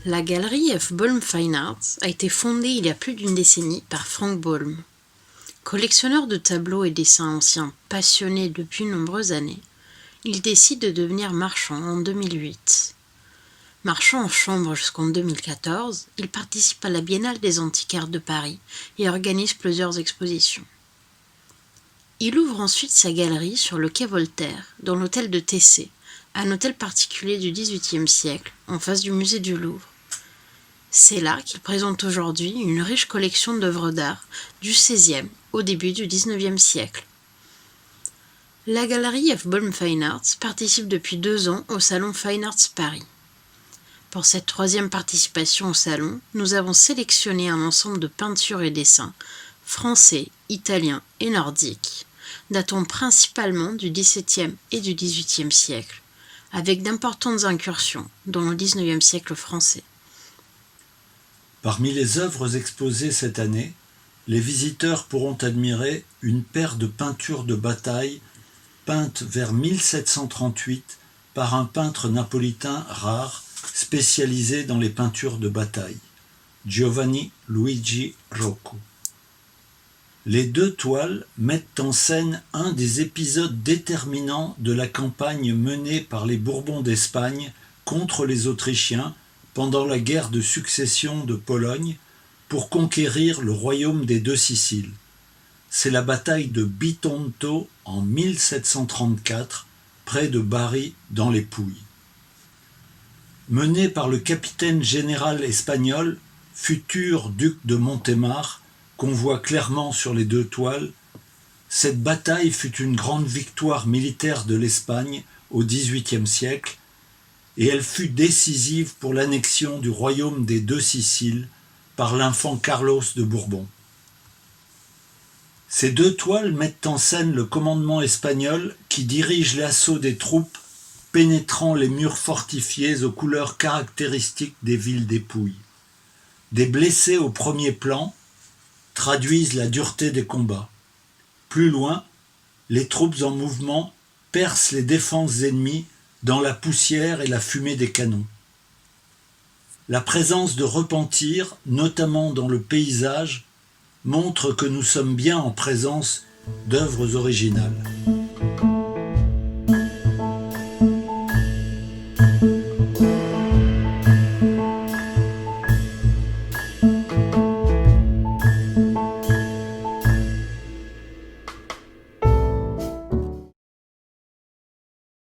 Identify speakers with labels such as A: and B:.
A: La galerie F. Boehm Fine Arts a été fondée il y a plus d'une décennie par Frank Boehm. Collectionneur de tableaux et dessins anciens passionné depuis de nombreuses années, il décide de devenir marchand en 2008. Marchand en chambre jusqu'en 2014, il participe à la Biennale des antiquaires de Paris et organise plusieurs expositions. Il ouvre ensuite sa galerie sur le quai Voltaire, dans l'hôtel de Tessé, un hôtel particulier du XVIIIe siècle, en face du musée du Louvre. C'est là qu'il présente aujourd'hui une riche collection d'œuvres d'art du XVIe au début du XIXe siècle. La galerie F. Boehm Fine Arts participe depuis 2 ans au salon Fine Arts Paris. Pour cette 3e participation au salon, nous avons sélectionné un ensemble de peintures et dessins français, italiens et nordiques, datant principalement du XVIIe et du XVIIIe siècle, avec d'importantes incursions dans le XIXe siècle français.
B: Parmi les œuvres exposées cette année, les visiteurs pourront admirer une paire de peintures de bataille peintes vers 1738 par un peintre napolitain rare spécialisé dans les peintures de bataille, Giovanni Luigi Rocco. Les 2 toiles mettent en scène un des épisodes déterminants de la campagne menée par les Bourbons d'Espagne contre les Autrichiens pendant la guerre de succession de Pologne pour conquérir le royaume des 2 Siciles. C'est la bataille de Bitonto en 1734, près de Bari dans les Pouilles. Menée par le capitaine général espagnol, futur duc de Montémar, qu'on voit clairement sur les 2 toiles, cette bataille fut une grande victoire militaire de l'Espagne au XVIIIe siècle, et elle fut décisive pour l'annexion du royaume des 2 Siciles par l'infant Carlos de Bourbon. Ces 2 toiles mettent en scène le commandement espagnol qui dirige l'assaut des troupes pénétrant les murs fortifiés aux couleurs caractéristiques des villes des Pouilles. Des blessés au premier plan traduisent la dureté des combats. Plus loin, les troupes en mouvement percent les défenses ennemies dans la poussière et la fumée des canons. La présence de repentir, notamment dans le paysage, montre que nous sommes bien en présence d'œuvres originales.